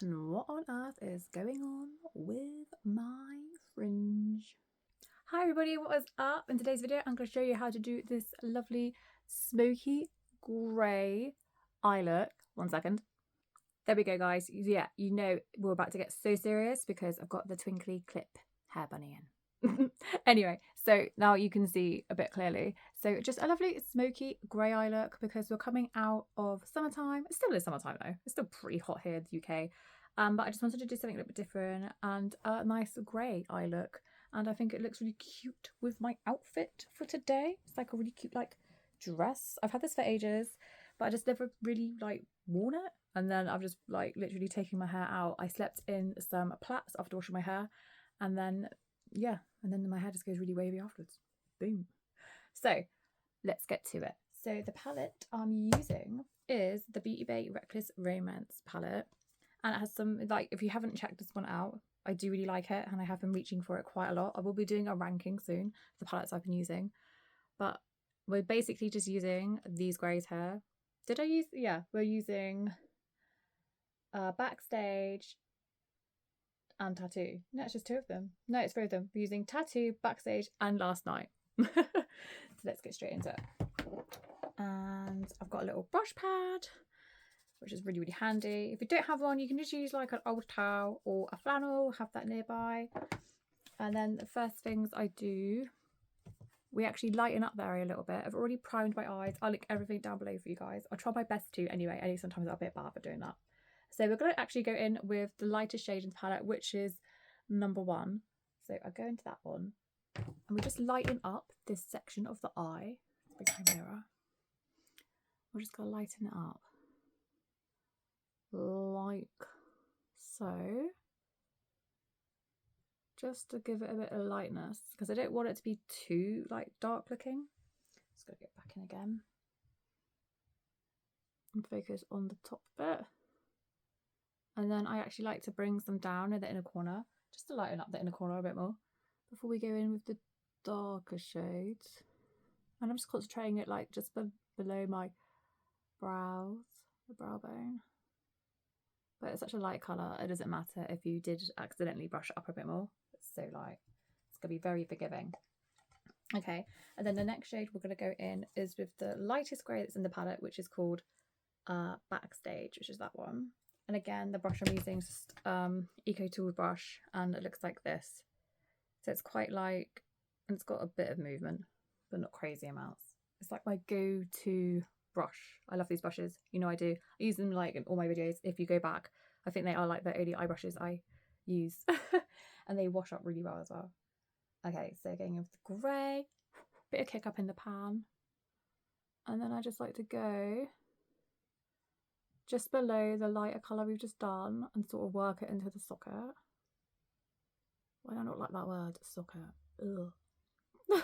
And what on earth is going on with my fringe? Hi everybody, what is up? In today's video I'm going to show you how to do this lovely smoky grey eye look. 1 second. There we go guys. Yeah, you know we're about to get so serious because I've got the twinkly clip hair bunny in. Anyway, so now you can see a bit clearly. So just a lovely smoky grey eye look because we're coming out of summertime. It still is summertime though. It's still pretty hot here in the UK. But I just wanted to do something a little bit different and a nice grey eye look. And I think it looks really cute with my outfit for today. It's like a really cute like dress. I've had this for ages, but I just never really like worn it. And then I've just like literally taken my hair out. I slept in some plaits after washing my hair, and then yeah, and then my hair just goes really wavy afterwards. Boom. So let's get to it. So the palette I'm using is the Beauty Bay Reckless Romance palette, and it has some, like, if you haven't checked this one out, I do really like it and I have been reaching for it quite a lot. I will be doing a ranking soon of the palettes I've been using, but we're basically just using these greys here. Did I use, yeah, we're using Backstage and Tattoo. No, it's just 2 of them. No, it's 3 of them. We're using Tattoo, Backstage and Last Night. So let's get straight into it. And I've got a little brush pad, which is really, really handy. If you don't have one, you can just use like an old towel or a flannel, have that nearby. And then the first things I do, we actually lighten up the area a little bit. I've already primed my eyes. I'll link everything down below for you guys. I'll try my best to anyway. I know sometimes I'm a bit bad at doing that. So we're going to actually go in with the lightest shade in the palette, which is number 1. So I go into that one and we just lighten up this section of the eye. Big mirror. We're just going to lighten it up like so, just to give it a bit of lightness because I don't want it to be too like dark looking. Just going to get back in again and focus on the top bit. And then I actually like to bring some down in the inner corner, just to lighten up the inner corner a bit more before we go in with the darker shades. And I'm just concentrating it like just below my brows, the brow bone. But it's such a light colour, it doesn't matter if you did accidentally brush it up a bit more. It's so light. It's going to be very forgiving. Okay, and then the next shade we're going to go in is with the lightest grey that's in the palette, which is called Backstage, which is that one. And again, the brush I'm using is just Eco Tool brush, and it looks like this. So it's quite light, and it's got a bit of movement, but not crazy amounts. It's like my go-to brush. I love these brushes. You know I do. I use them like in all my videos. If you go back, I think they are like the only eye brushes I use. And they wash up really well as well. Okay, so going with the grey, bit of kick up in the pan. And then I just like to go just below the lighter colour we've just done and sort of work it into the socket. Why do I not like that word, socket? Ugh.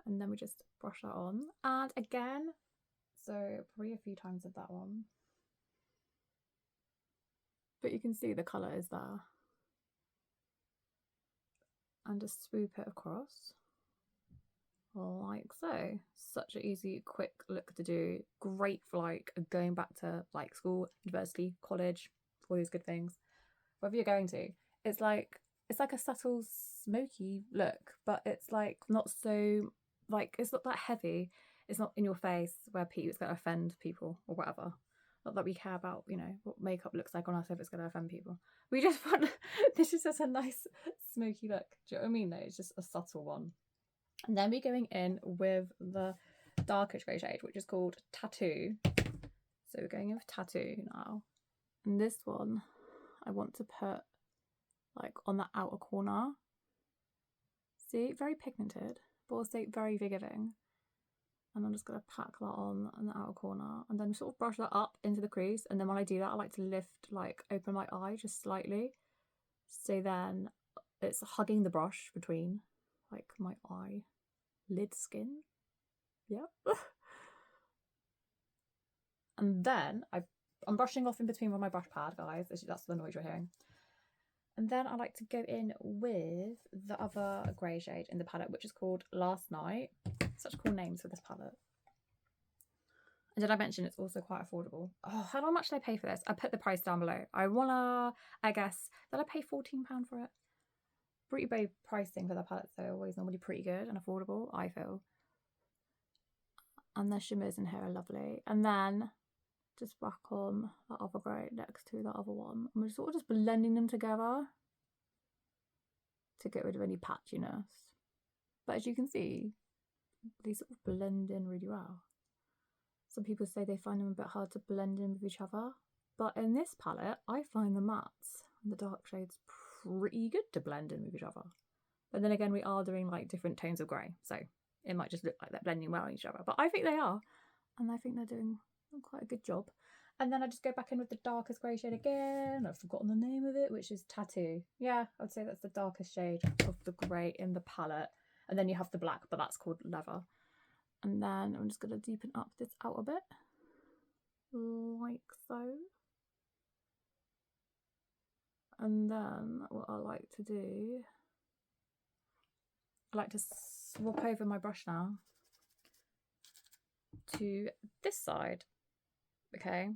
And then we just brush that on. And again, so probably a few times of that one. But you can see the colour is there. And just swoop it across. Like so. Such an easy, quick look to do. Great for like going back to like school, university, college, all these good things. Wherever you're going to. It's like a subtle smoky look, but it's like not so like, it's not that heavy. It's not in your face where it's going to offend people or whatever. Not that we care about, you know, what makeup looks like on us if it's going to offend people. We just want, this is just a nice smoky look. Do you know what I mean though? It's just a subtle one. And then we're going in with the darkest grey shade, which is called Tattoo. So we're going in with Tattoo now. And this one, I want to put like on the outer corner. See, very pigmented, but also very forgiving. And I'm just going to pack that on in the outer corner and then sort of brush that up into the crease. And then when I do that, I like to lift, like open my eye just slightly. So then it's hugging the brush between like my eye lid skin. Yep. And then I'm brushing off in between with my brush pad, guys. That's the noise you're hearing. And then I like to go in with the other grey shade in the palette, which is called Last Night. Such cool names for this palette. And did I mention it's also quite affordable? Oh, how much did I pay for this? I put the price down below. I guess, did I pay £14 for it? Pretty big pricing for the palettes though, always normally pretty good and affordable, I feel. And the shimmers in here are lovely. And then just whack on that other grey next to that other one. And we're sort of just blending them together to get rid of any patchiness. But as you can see, they sort of blend in really well. Some people say they find them a bit hard to blend in with each other. But in this palette, I find the mattes and the dark shades pretty good to blend in with each other. But then again, we are doing like different tones of grey, so it might just look like they're blending well in each other. But I think they are, and I think they're doing quite a good job. And then I just go back in with the darkest grey shade again. I've forgotten the name of it, which is Tattoo. Yeah, I'd say that's the darkest shade of the grey in the palette. And then you have the black, but that's called Leather. And then I'm just going to deepen up this out a bit, like so. And then what I like to do, I like to swap over my brush now to this side. Okay.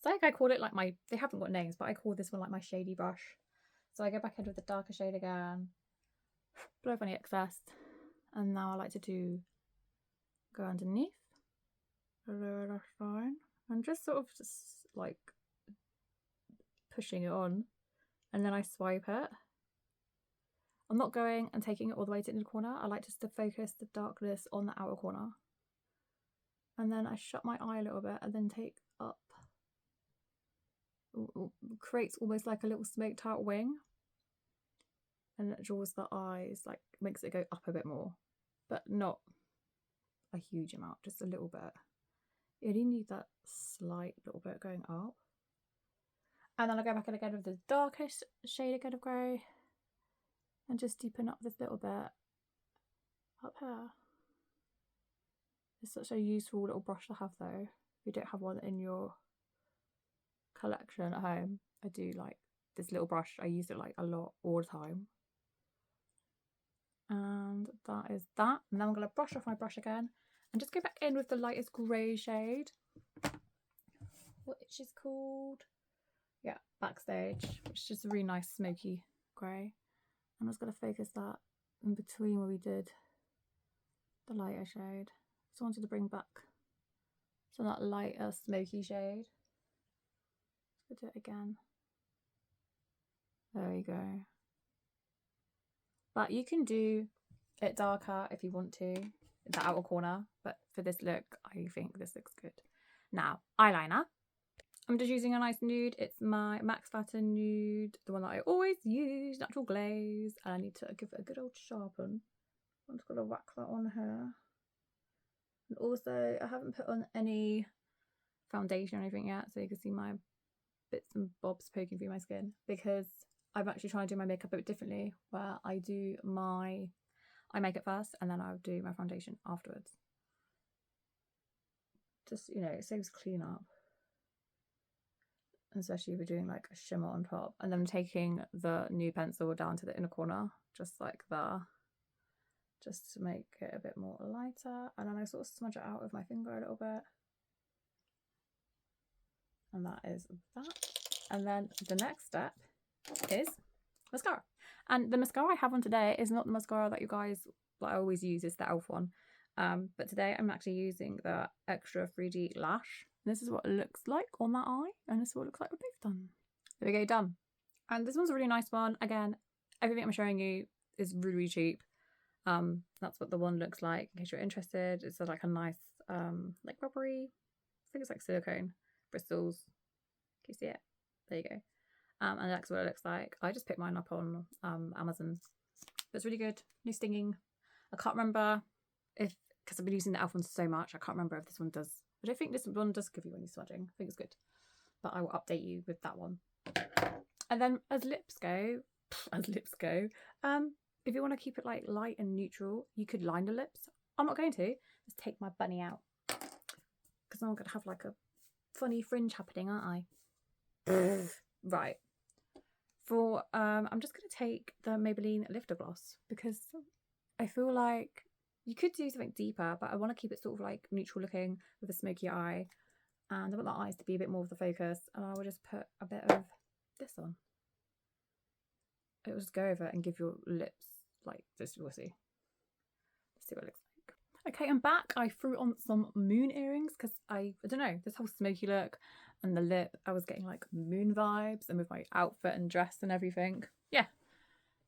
So like I call it like my, they haven't got names, but I call this one like my shady brush. So I go back in with the darker shade again, blow off any excess, and now I like to go underneath the lower lash line and just sort of just like pushing it on, and then I swipe it. I'm not going and taking it all the way to the inner corner. I like just to focus the darkness on the outer corner. And then I shut my eye a little bit and then take up, creates almost like a little smoked out wing. And it draws the eyes, like makes it go up a bit more, but not a huge amount, just a little bit. You only need that slight little bit going up. And then I go back in again with the darkest shade again of grey and just deepen up this little bit up here. It's such a useful little brush to have though. If you don't have one in your collection at home, I do like this little brush. I use it like a lot all the time. And that is that. And then I'm going to brush off my brush again and just go back in with the lightest grey shade, which is called, yeah, Backstage, which is just a really nice smoky grey. I'm just going to focus that in between where we did the lighter shade. Just wanted to bring back some of that lighter smoky shade. Let's do it again. There we go. But you can do it darker if you want to, the outer corner. But for this look, I think this looks good. Now, eyeliner. I'm just using a nice nude. It's my Max Factor nude, the one that I always use, natural glaze. And I need to give it a good old sharpen. I'm just going to whack that on here. And also, I haven't put on any foundation or anything yet, so you can see my bits and bobs poking through my skin, because I'm actually trying to do my makeup a bit differently, where I do my eye makeup first and then I'll do my foundation afterwards. Just, you know, it saves cleanup, especially if you're doing like a shimmer on top. And then I'm taking the nude pencil down to the inner corner, just like that, just to make it a bit more lighter. And then I sort of smudge it out with my finger a little bit. And that is that. And then the next step is mascara. And the mascara I have on today is not the mascara that you guys, that I always use, is the e.l.f. one. But today I'm actually using the Extra 3D Lash. This is what it looks like on that eye, and this is what it looks like with both done. There we go, done. And this one's a really nice one. Again, everything I'm showing you is really, really cheap. That's what the one looks like, in case you're interested. It's like a nice, like rubbery, I think it's like silicone bristles. Can you see it? There you go. And that's what it looks like. I just picked mine up on Amazon. But it's really good. No stinging. I can't remember if, because I've been using the e.l.f. one so much, I can't remember if this one does. I don't think this one does give you any smudging. I think it's good. But I will update you with that one. And then as lips go, if you want to keep it like light and neutral, you could line the lips. I'm not going to. Let's take my bunny out, because I'm going to have like a funny fringe happening, aren't I? Right. For I'm just going to take the Maybelline Lifter Gloss, because I feel like You could do something deeper, but I want to keep it sort of like neutral looking with a smoky eye. And I want the eyes to be a bit more of the focus. And I will just put a bit of this on. It will just go over and give your lips like this. We'll see. Let's see what it looks like. Okay, I'm back. I threw on some moon earrings because I don't know, this whole smoky look and the lip, I was getting like moon vibes, and with my outfit and dress and everything. Yeah.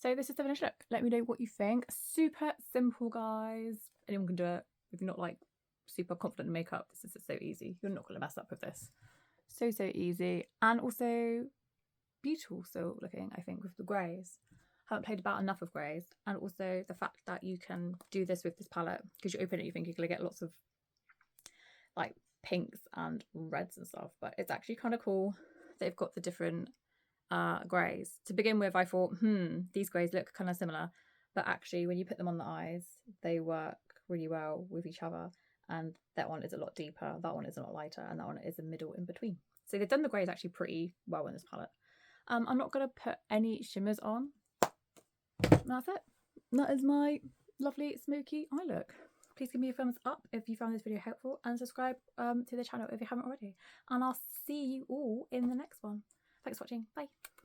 So this is the finished look. Let me know what you think. Super simple, guys. Anyone can do it. If you're not like super confident in makeup, this is so easy. You're not going to mess up with this. So easy. And also beautiful still looking, I think, with the greys. Haven't played about enough of greys. And also the fact that you can do this with this palette, because you open it, you think you're going to get lots of like pinks and reds and stuff, but it's actually kind of cool. They've got the different greys. To begin with, I thought, these greys look kind of similar, but actually when you put them on the eyes, they work really well with each other. And that one is a lot deeper, that one is a lot lighter, and that one is a middle in between. So they've done the greys actually pretty well in this palette. I'm not going to put any shimmers on. That's it. That is my lovely smoky eye look. Please give me a thumbs up if you found this video helpful, and subscribe to the channel if you haven't already. And I'll see you all in the next one. Thanks for watching. Bye.